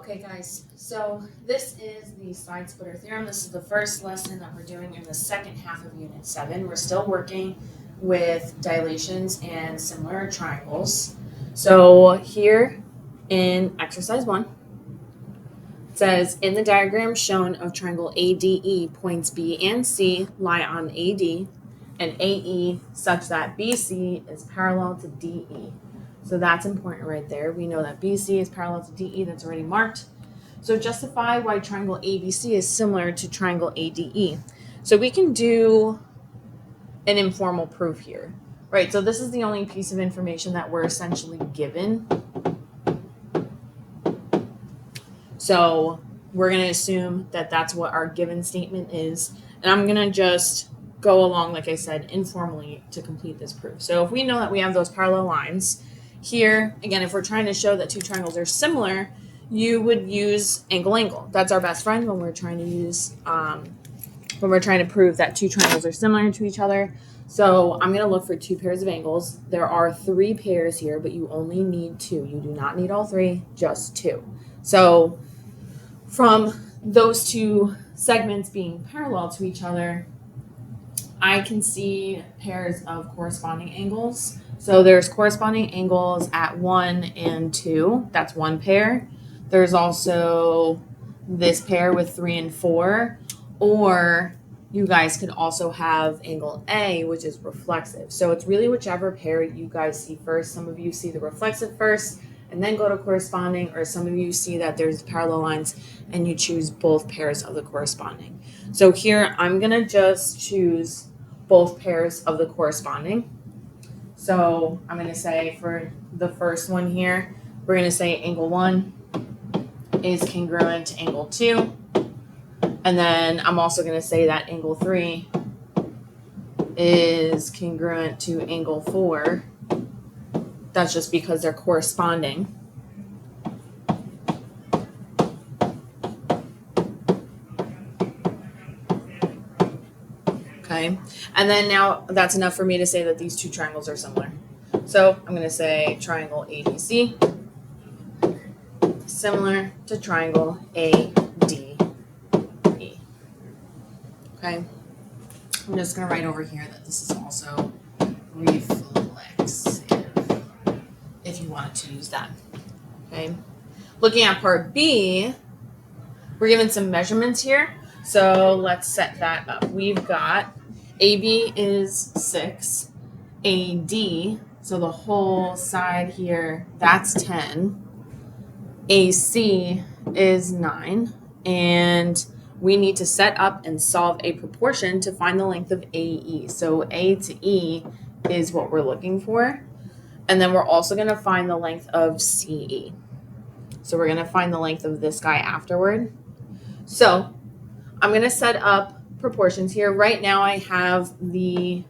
Okay guys, so this is the side-splitter theorem. This is the first lesson that we're doing in the second half of Unit 7. We're still working with dilations and similar triangles. So here in exercise 1, it says, in the diagram shown of triangle ADE, points B and C lie on AD and AE such that BC is parallel to DE. So that's important right there. We know that BC is parallel to DE. That's already marked. So justify why triangle ABC is similar to triangle ADE. So we can do an informal proof here, right? So this is the only piece of information that we're essentially given. So we're going to assume that that's what our given statement is. And I'm going to just go along, like I said, informally to complete this proof. So if we know that we have those parallel lines here, again, if we're trying to show that two triangles are similar, you would use angle. That's our best friend when we're trying to use, when we're trying to prove that two triangles are similar to each other. So I'm going to look for two pairs of angles. There are 3 pairs here, but you only need 2. You do not need all 3, just 2. So from those 2 segments being parallel to each other, I can see pairs of corresponding angles. So there's corresponding angles at 1 and 2. That's one pair. There's also this pair with 3 and 4. Or you guys could also have angle A, which is reflexive. So it's really whichever pair you guys see first. Some of you see the reflexive first and then go to corresponding, or some of you see that there's parallel lines and you choose both pairs of the corresponding. So here I'm going to just choose both pairs of the corresponding. So I'm going to say for the first one here, we're going to say angle 1 is congruent to angle 2. And then I'm also going to say that angle 3 is congruent to angle 4. That's just because they're corresponding. Okay, and then now that's enough for me to say that these 2 triangles are similar. So I'm going to say triangle ABC similar to triangle ADE. Okay, I'm just going to write over here that this is also reflexive, if you wanted to use that. Okay, looking at part B, we're given some measurements here. So let's set that up. We've got AB is 6, AD, so the whole side here, that's 10. AC is 9, and we need to set up and solve a proportion to find the length of AE. So A to E is what we're looking for. And then we're also going to find the length of CE. So we're going to find the length of this guy afterward. So I'm going to set up proportions here. Right now I have the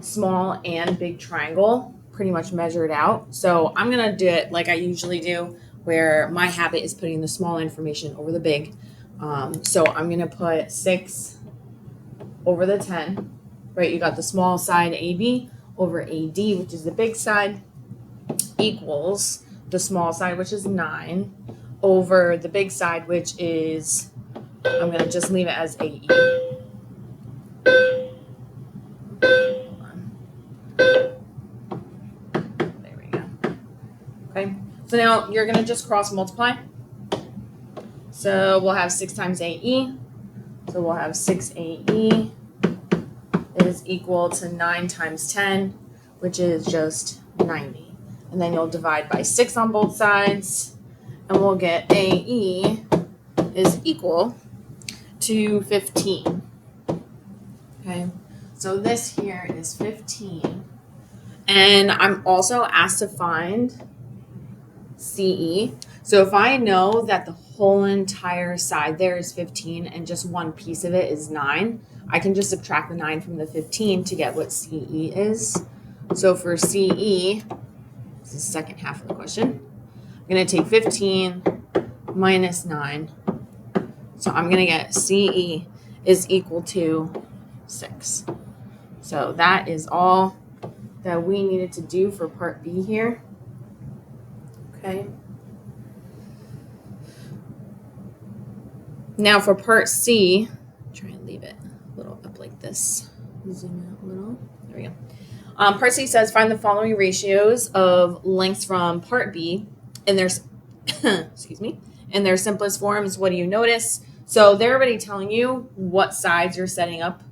small and big triangle pretty much measured out. So I'm going to do it like I usually do, where my habit is putting the small information over the big. So I'm going to put 6 over the 10, right? You got the small side AB over AD, which is the big side, equals the small side, which is 9, over the big side, which is, I'm going to just leave it as AE. There we go. Okay, so now you're going to just cross multiply. So we'll have 6 times AE. So we'll have 6AE is equal to 9 times 10, which is just 90. And then you'll divide by 6 on both sides, and we'll get AE is equal to 15. Okay, so this here is 15. And I'm also asked to find CE. So if I know that the whole entire side there is 15 and just one piece of it is 9, I can just subtract the 9 from the 15 to get what CE is. So for CE, this is the second half of the question, I'm going to take 15 minus 9. So I'm going to get CE is equal to 6. So that is all that we needed to do for part B here. Okay. Now for part C, try and leave it a little up like this. Zoom out a little. There we go. Part C says find the following ratios of lengths from part B in their excuse me, in their simplest forms. What do you notice? So they're already telling you what sides you're setting up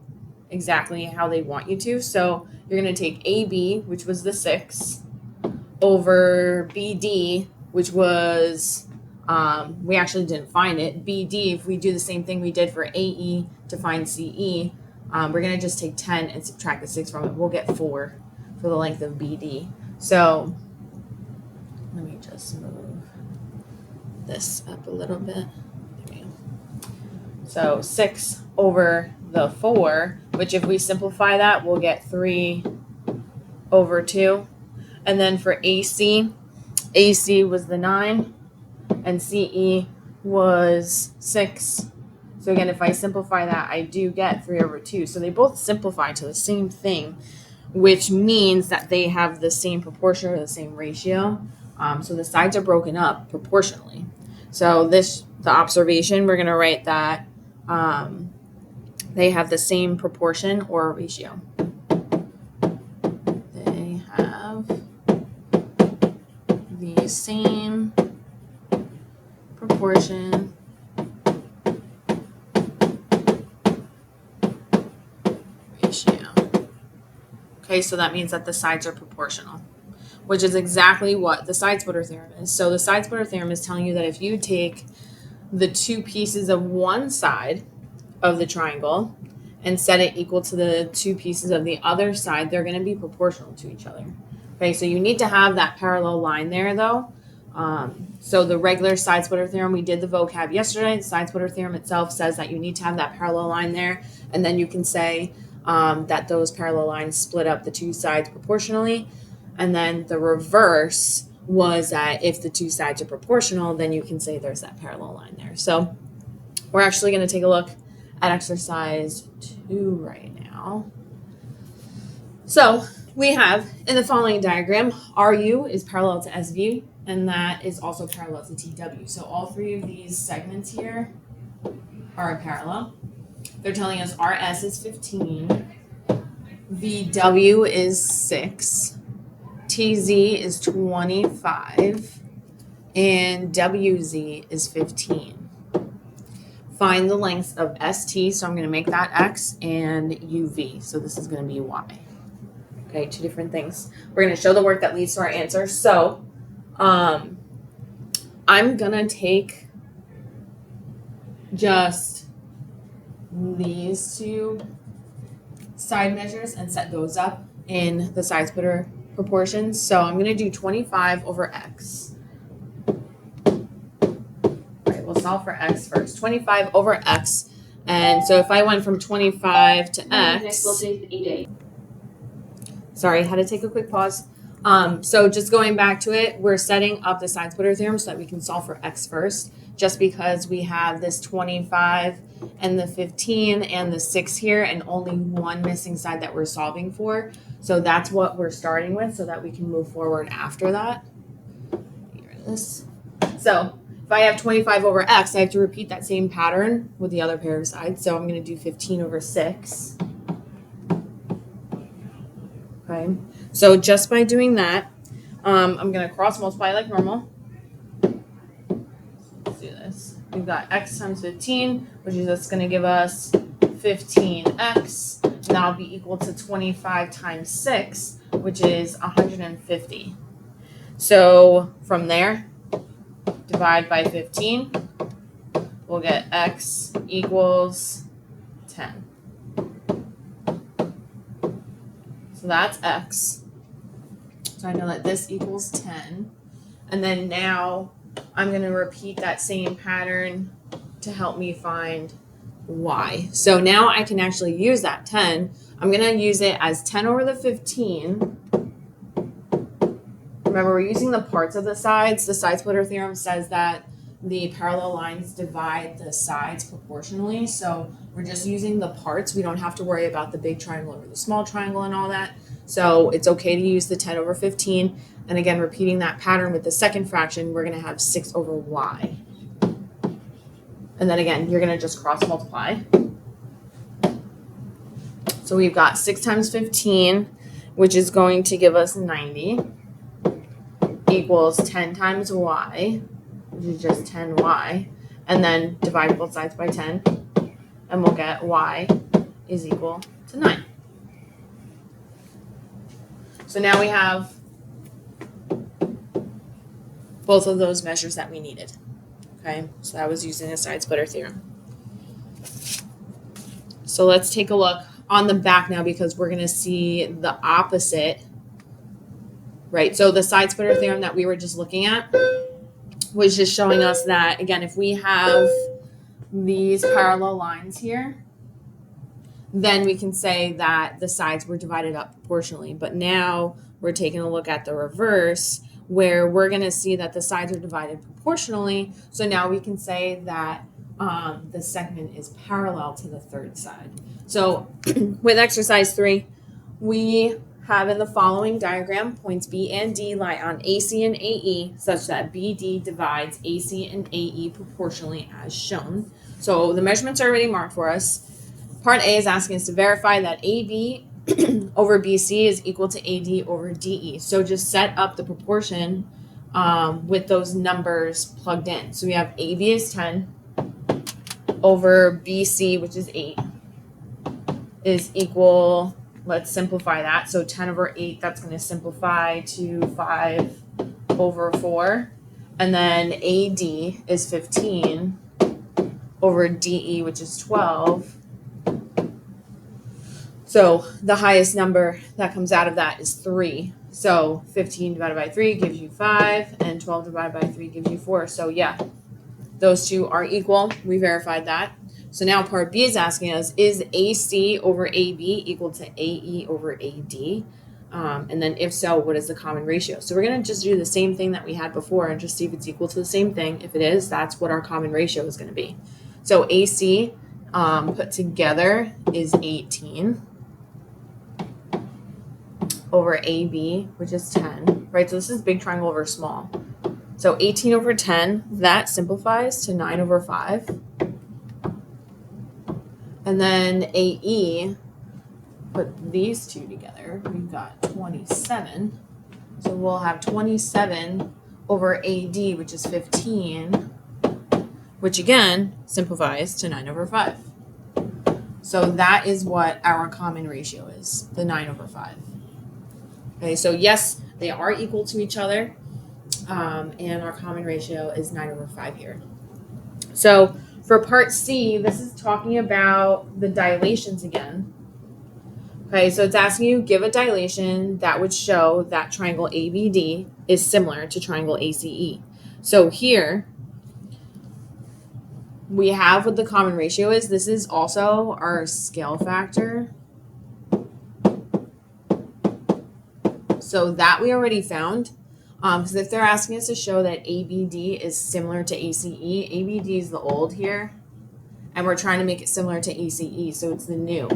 exactly how they want you to. So you're going to take AB, which was the 6, over BD, which was, we actually didn't find it. BD, if we do the same thing we did for AE to find CE, we're going to just take 10 and subtract the 6 from it. We'll get 4 for the length of BD. So let me just move this up a little bit. There we go. So 6 over the 4, which if we simplify that, we'll get 3 over 2. And then for AC was the 9, and CE was 6. So again, if I simplify that, I do get 3 over 2. So they both simplify to the same thing, which means that they have the same proportion or the same ratio. So the sides are broken up proportionally. So the observation, we're going to write that they have the same proportion or ratio. They have the same proportion ratio. Okay, so that means that the sides are proportional, which is exactly what the Side-Splitter theorem is. So the Side-Splitter theorem is telling you that if you take the 2 pieces of one side of the triangle and set it equal to the 2 pieces of the other side, they're going to be proportional to each other. Okay, so you need to have that parallel line there, though. So the regular Side-Splitter theorem, we did the vocab yesterday. The Side-Splitter theorem itself says that you need to have that parallel line there, and then you can say that those parallel lines split up the 2 sides proportionally. And then the reverse was that if the 2 sides are proportional, then you can say there's that parallel line there. So we're actually going to take a look at exercise 2 right now. So we have in the following diagram, RU is parallel to SV, and that is also parallel to TW. So all 3 of these segments here are parallel. They're telling us RS is 15, VW is 6, TZ is 25, and WZ is 15. Find the lengths of ST, so I'm going to make that X, and UV, so this is going to be Y. Okay, 2 different things. We're going to show the work that leads to our answer. So I'm going to take just these 2 side measures and set those up in the Side-Splitter proportions. So I'm going to do 25 over X. We'll solve for X first. 25 over X. And so if I went from 25 to X. Sorry, I had to take a quick pause. So just going back to it, we're setting up the Side-Splitter theorem so that we can solve for X first. Just because we have this 25 and the 15 and the 6 here and only one missing side that we're solving for. So that's what we're starting with so that we can move forward after that. Get rid of this. So if I have 25 over X, I have to repeat that same pattern with the other pair of sides. So I'm going to do 15 over 6. Okay. So just by doing that, I'm going to cross multiply like normal. Let's do this. We've got X times 15, which is just going to give us 15X. And that'll be equal to 25 times 6, which is 150. So from there, divide by 15, we'll get X equals 10. So that's X. So I know that this equals 10. And then now I'm going to repeat that same pattern to help me find Y. So now I can actually use that 10. I'm going to use it as 10 over the 15. Remember, we're using the parts of the sides. The Side-Splitter theorem says that the parallel lines divide the sides proportionally. So we're just using the parts. We don't have to worry about the big triangle over the small triangle and all that. So it's okay to use the 10 over 15. And again, repeating that pattern with the second fraction, we're going to have 6 over Y. And then again, you're going to just cross multiply. So we've got 6 times 15, which is going to give us 90, equals 10 times y, which is just 10y. And then divide both sides by 10, and we'll get y is equal to 9. So now we have both of those measures that we needed. Okay, so that was using a side-splitter theorem. So let's take a look on the back now, because we're going to see the opposite, right? So the side-splitter theorem that we were just looking at was just showing us that, again, if we have these parallel lines here, then we can say that the sides were divided up proportionally. But now we're taking a look at the reverse, where we're going to see that the sides are divided proportionally. So now we can say that the segment is parallel to the third side. So with exercise 3, we have in the following diagram, points B and D lie on AC and AE such that BD divides AC and AE proportionally as shown. So the measurements are already marked for us. Part A is asking us to verify that AB over BC is equal to AD over DE. So just set up the proportion with those numbers plugged in. So we have AB is 10 over BC, which is 8, is equal, let's simplify that. So 10 over 8, that's going to simplify to 5 over 4. And then AD is 15 over DE, which is 12. So the highest number that comes out of that is 3. So 15 divided by 3 gives you 5, and 12 divided by 3 gives you 4. So yeah, those two are equal. We verified that. So now part B is asking us, is AC over AB equal to AE over AD? And then if so, what is the common ratio? So we're going to just do the same thing that we had before and just see if it's equal to the same thing. If it is, that's what our common ratio is going to be. So AC put together is 18 over AB, which is 10, right? So this is big triangle over small. So 18 over 10, that simplifies to 9 over 5. And then AE, put these two together, we've got 27. So we'll have 27 over AD, which is 15, which again simplifies to 9 over 5. So that is what our common ratio is, the 9 over 5. Okay, so yes, they are equal to each other, and our common ratio is 9 over 5 here. So for part C, this is talking about the dilations again. Okay, so it's asking you, give a dilation that would show that triangle ABD is similar to triangle ACE. So here, we have what the common ratio is. This is also our scale factor. So that we already found. Because if they're asking us to show that ABD is similar to ACE, ABD is the old here, and we're trying to make it similar to ACE, so it's the new,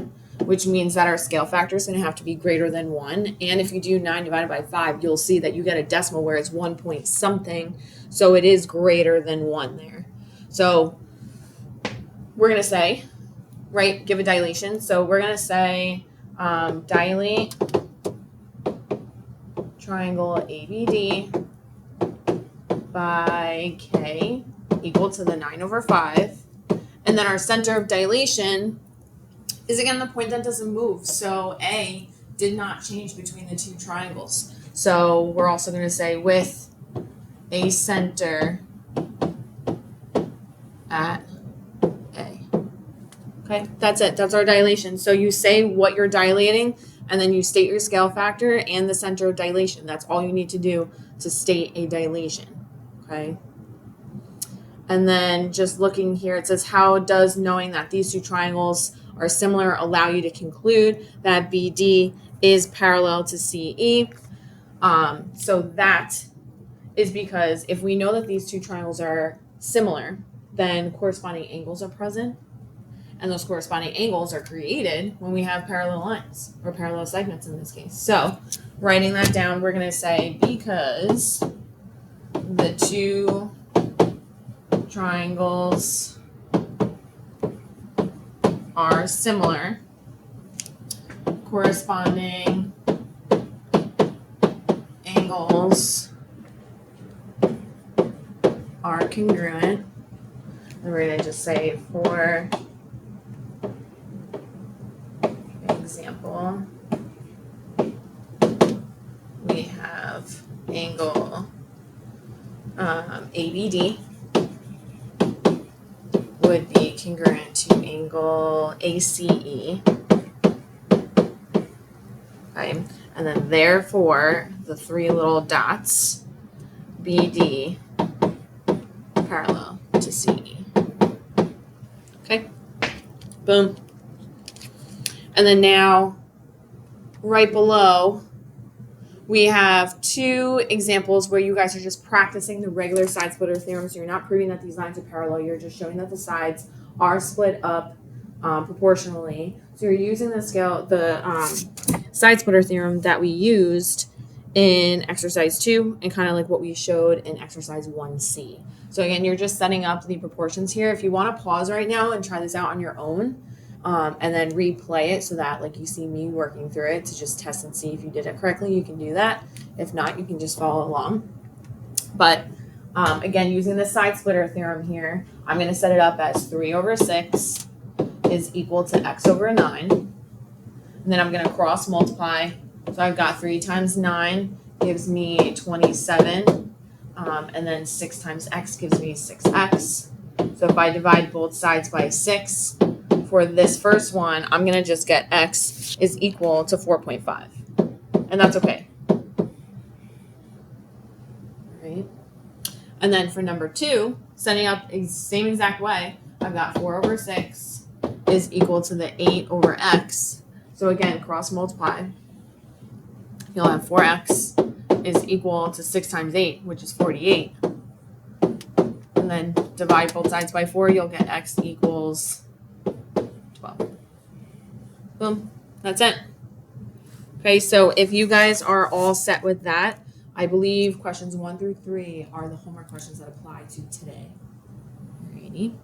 which means that our scale factor is going to have to be greater than 1. And if you do 9 divided by 5, you'll see that you get a decimal where it's 1 point something, so it is greater than 1 there. So we're going to say, right, give a dilation. So we're going to say dilate triangle ABD by K equal to the 9 over 5. And then our center of dilation is again the point that doesn't move. So A did not change between the two triangles. So we're also going to say with a center at A. Okay, that's it. That's our dilation. So you say what you're dilating, and then you state your scale factor and the center of dilation. That's all you need to do to state a dilation, okay? And then just looking here, it says, how does knowing that these two triangles are similar allow you to conclude that BD is parallel to CE? So that is because if we know that these two triangles are similar, then corresponding angles are present. And those corresponding angles are created when we have parallel lines, or parallel segments in this case. So writing that down, we're going to say because the two triangles are similar, corresponding angles are congruent. And we're going to just say, for example, we have angle ABD would be congruent to angle ACE. Okay, and then therefore the three little dots BD parallel to CE. Okay, boom. And then now right below we have two examples where you guys are just practicing the regular side splitter theorem. So you're not proving that these lines are parallel, you're just showing that the sides are split up proportionally. So you're using the side splitter theorem that we used in exercise 2 and kind of like what we showed in exercise 1C. So again, you're just setting up the proportions here. If you want to pause right now and try this out on your own, and then replay it so that like you see me working through it to just test and see if you did it correctly, you can do that. If not, you can just follow along. But again, using the side splitter theorem here, I'm going to set it up as 3 over 6 is equal to x over 9. And then I'm going to cross multiply. So I've got 3 times 9 gives me 27. And then 6 times x gives me 6x. So if I divide both sides by 6, for this first one, I'm going to just get x is equal to 4.5. And that's okay. Right? And then for number 2, setting up the same exact way, I've got 4 over 6 is equal to the 8 over x. So again, cross multiply. You'll have 4x is equal to 6 times 8, which is 48. And then divide both sides by 4, you'll get x equals 12. Boom. That's it. Okay, so if you guys are all set with that, I believe questions 1 through 3 are the homework questions that apply to today. Alrighty.